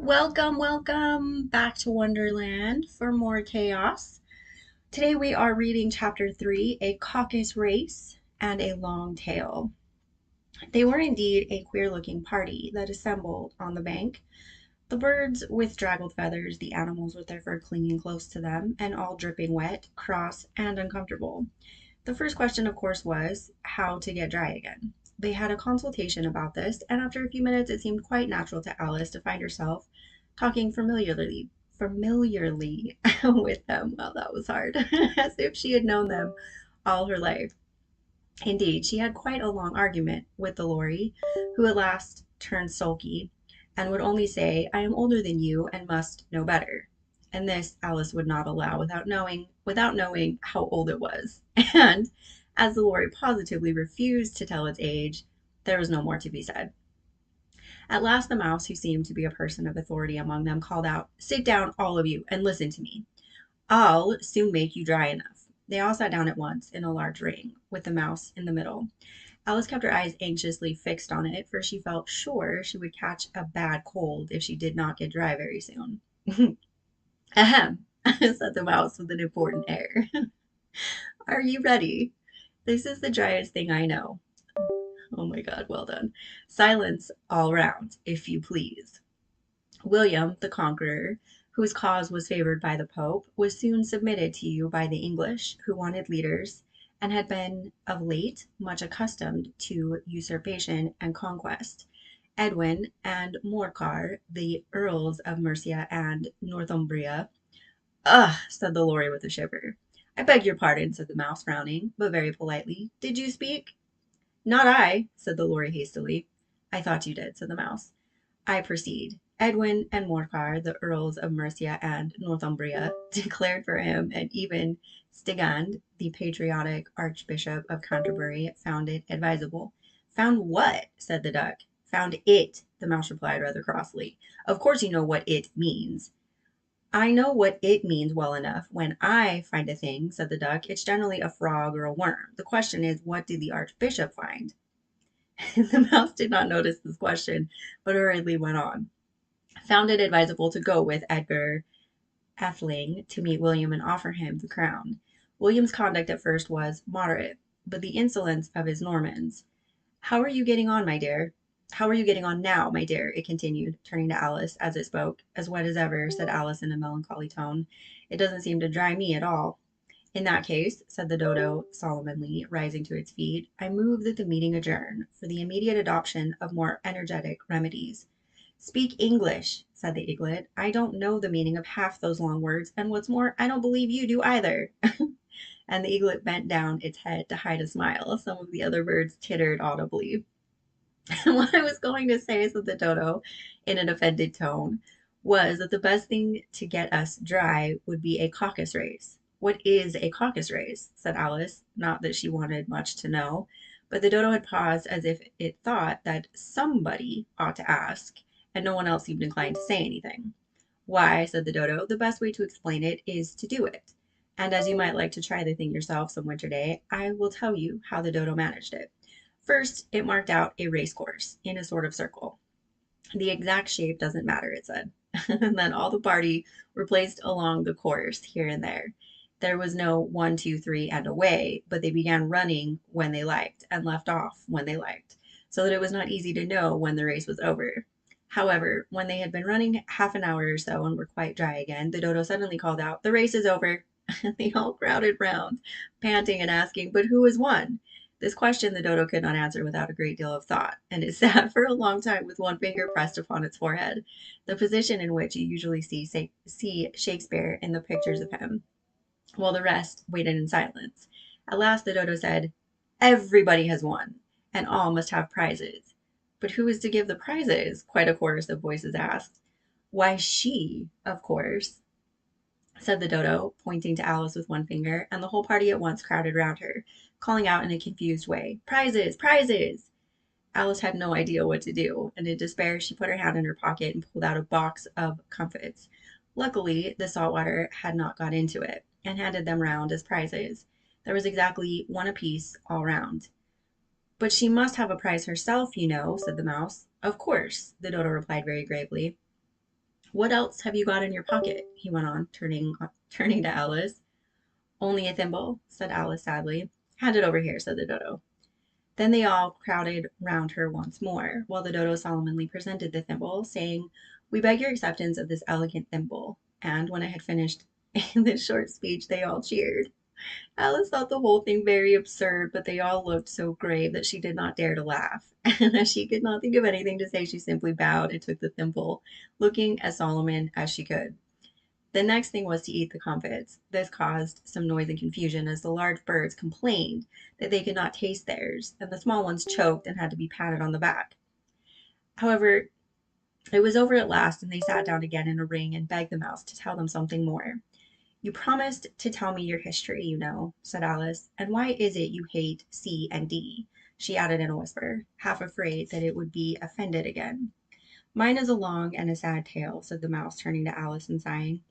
Welcome back to Wonderland for more chaos. Today we are reading chapter 3, A Caucus-Race and a Long Tail. They were indeed a queer-looking party that assembled on the bank. The birds with draggled feathers, the animals with their fur clinging close to them, and all dripping wet, cross, and uncomfortable. The first question, of course, was how to get dry again. They had a consultation about this, and after a few minutes it seemed quite natural to Alice to find herself talking familiarly with them. Well, that was hard, as if she had known them all her life. Indeed, she had quite a long argument with the Lorry, who at last turned sulky, and would only say, "I am older than you, and must know better." And this Alice would not allow without knowing how old it was. And as the Lorry positively refused to tell its age, there was no more to be said. At last the mouse, who seemed to be a person of authority among them, called out, "Sit down, all of you, and listen to me. I'll soon make you dry enough." They all sat down at once in a large ring, with the mouse in the middle. Alice kept her eyes anxiously fixed on it, for she felt sure she would catch a bad cold if she did not get dry very soon. "Ahem," said the mouse with an important air. "Are you ready? This is the driest thing I know." Oh my God, well done. "Silence all round, if you please." William the Conqueror, whose cause was favored by the Pope, was soon submitted to you by the English, who wanted leaders, and had been of late much accustomed to usurpation and conquest. Edwin and Morcar, the Earls of Mercia and Northumbria. "Ugh!" said the Lorry with a shiver. "I beg your pardon," said the Mouse, frowning, but very politely. "Did you speak?" "Not I," said the Lorry hastily. "I thought you did," said the Mouse. "I proceed. Edwin and Morcar, the Earls of Mercia and Northumbria, declared for him, and even Stigand, the patriotic Archbishop of Canterbury, found it advisable." "Found what?" said the Duck. "Found it," the Mouse replied rather crossly. "Of course you know what it means." "I know what it means well enough. When I find a thing," said the Duck, "it's generally a frog or a worm. The question is, what did the Archbishop find?" The Mouse did not notice this question, but hurriedly went on. "Found it advisable to go with Edgar Atheling to meet William and offer him the crown. William's conduct at first was moderate, but the insolence of his Normans. How are you getting on, my dear? How are you getting on now, my dear?" it continued, turning to Alice as it spoke. "As wet as ever," said Alice in a melancholy tone. "It doesn't seem to dry me at all." "In that case," said the Dodo solemnly, rising to its feet, "I move that the meeting adjourn, for the immediate adoption of more energetic remedies." "Speak English," said the Eaglet. "I don't know the meaning of half those long words, and what's more, I don't believe you do either." And the Eaglet bent down its head to hide a smile. Some of the other birds tittered audibly. "What I was going to say," said the Dodo, in an offended tone, "was that the best thing to get us dry would be a caucus race." "What is a caucus race?" said Alice, not that she wanted much to know, but the Dodo had paused as if it thought that somebody ought to ask, and no one else seemed inclined to say anything. "Why," said the Dodo, "the best way to explain it is to do it. And as you might like to try the thing yourself some winter day, I will tell you how the Dodo managed it. First, it marked out a race course in a sort of circle. The exact shape doesn't matter, it said. And then all the party were placed along the course here and there. There was no 1, 2, 3, and away, but they began running when they liked and left off when they liked, so that it was not easy to know when the race was over. However, when they had been running half an hour or so and were quite dry again, the Dodo suddenly called out, "The race is over." And they all crowded round, panting and asking, "But who has won?" This question the Dodo could not answer without a great deal of thought, and it sat for a long time with one finger pressed upon its forehead, the position in which you usually see Shakespeare in the pictures of him, while the rest waited in silence. At last the Dodo said, "Everybody has won, and all must have prizes." "But who is to give the prizes?" quite a chorus of voices asked. "Why, she, of course," said the Dodo, pointing to Alice with one finger, and the whole party at once crowded round her, calling out in a confused way, "Prizes! Prizes!" Alice had no idea what to do, and in despair she put her hand in her pocket and pulled out a box of comfits. Luckily, the salt water had not got into it, and handed them round as prizes. There was exactly one apiece all round. "But she must have a prize herself, you know," said the Mouse. "Of course," the Dodo replied very gravely. What else have you got in your pocket? He went on, turning to Alice. Only a thimble, said Alice sadly. Hand it over here, said the dodo. Then they all crowded round her once more, while the dodo solemnly presented the thimble, saying, "We beg your acceptance of this elegant thimble." And when I had finished this short speech, they all cheered. Alice thought the whole thing very absurd, but they all looked so grave that she did not dare to laugh. And as she could not think of anything to say, she simply bowed and took the thimble, looking as solemn as she could. The next thing was to eat the comfits. This caused some noise and confusion as the large birds complained that they could not taste theirs, and the small ones choked and had to be patted on the back. However, it was over at last, and they sat down again in a ring and begged the mouse to tell them something more. "You promised to tell me your history, you know," said Alice. "And why is it you hate C and D?" she added in a whisper, half afraid that it would be offended again. "Mine is a long and a sad tale," said the mouse, turning to Alice and sighing.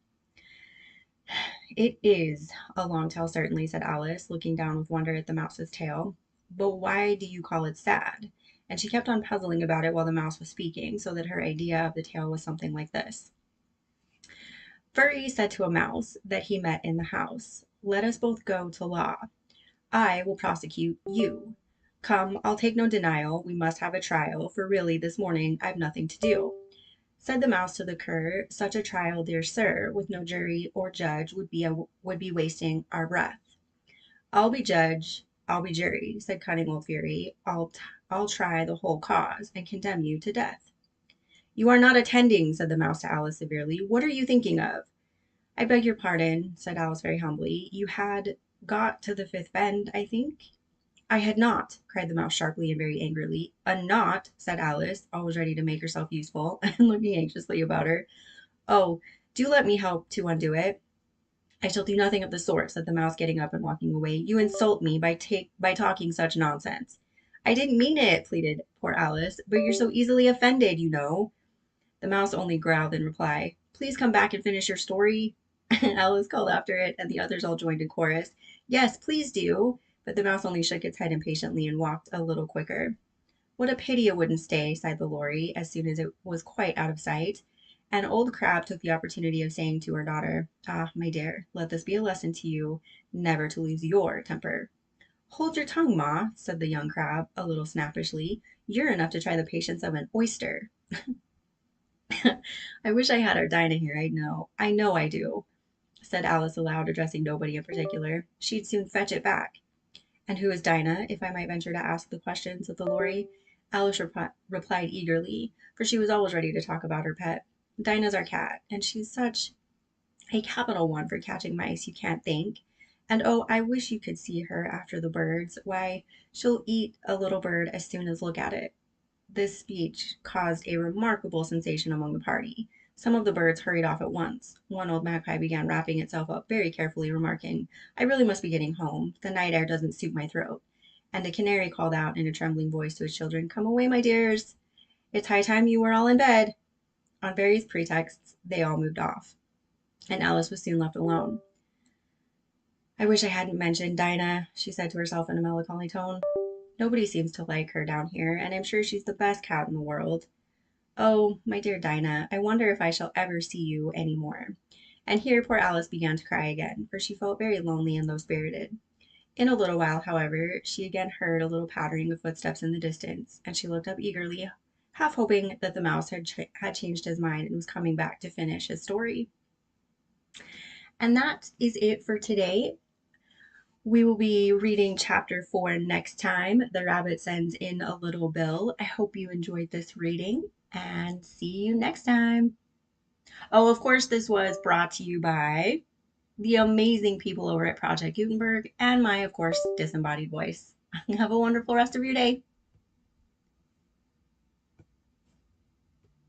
"It is a long tale, certainly," said Alice, looking down with wonder at the mouse's tail. "But why do you call it sad?" And she kept on puzzling about it while the mouse was speaking, so that her idea of the tale was something like this. Furry said to a mouse that he met in the house, "Let us both go to law. I will prosecute you. Come, I'll take no denial, we must have a trial, for really this morning I've nothing to do." Said the mouse to the cur, "Such a trial, dear sir, with no jury or judge would be wasting our breath." "I'll be judge, I'll be jury," said cunning old Fury. I'll try the whole cause and condemn you to death." "You are not attending," said the mouse to Alice severely. "What are you thinking of?" "I beg your pardon," said Alice very humbly. "You had got to the fifth bend, I think?" "I had not," cried the mouse sharply and very angrily. "A knot," said Alice, always ready to make herself useful, and looking anxiously about her. "Oh, do let me help to undo it." "I shall do nothing of the sort," said the mouse, getting up and walking away. "You insult me by talking such nonsense." "I didn't mean it," pleaded poor Alice, "but you're so easily offended, you know." The mouse only growled in reply. "Please come back and finish your story." Alice called after it, and the others all joined in chorus. "Yes, please do." But the mouse only shook its head impatiently and walked a little quicker. "What a pity it wouldn't stay," sighed the Lory, as soon as it was quite out of sight. And old Crab took the opportunity of saying to her daughter, "Ah, my dear, let this be a lesson to you, never to lose your temper." "Hold your tongue, Ma," said the young crab, a little snappishly. "You're enough to try the patience of an oyster." "I wish I had our Dinah here, I know I do," said Alice aloud, addressing nobody in particular. "She'd soon fetch it back." "And who is Dinah, if I might venture to ask the question?" said the Lory. Alice replied eagerly, for she was always ready to talk about her pet. "Dinah's our cat, and she's such a capital one for catching mice, you can't think. And oh, I wish you could see her after the birds. Why, she'll eat a little bird as soon as look at it." This speech caused a remarkable sensation among the party. Some of the birds hurried off at once. One old magpie began wrapping itself up very carefully, remarking, "I really must be getting home. The night air doesn't suit my throat." And a canary called out in a trembling voice to his children, "Come away, my dears. It's high time you were all in bed." On various pretexts, they all moved off, and Alice was soon left alone. "I wish I hadn't mentioned Dinah," she said to herself in a melancholy tone. "Nobody seems to like her down here, and I'm sure she's the best cat in the world. Oh, my dear Dinah, I wonder if I shall ever see you any more." And here poor Alice began to cry again, for she felt very lonely and low-spirited. In a little while, however, she again heard a little pattering of footsteps in the distance, and she looked up eagerly, half hoping that the mouse had changed his mind and was coming back to finish his story. And that is it for today. We will be reading chapter 4 next time. The rabbit sends in a little bill. I hope you enjoyed this reading, and see you next time. Oh, of course, this was brought to you by the amazing people over at Project Gutenberg and my, of course, disembodied voice. Have a wonderful rest of your day.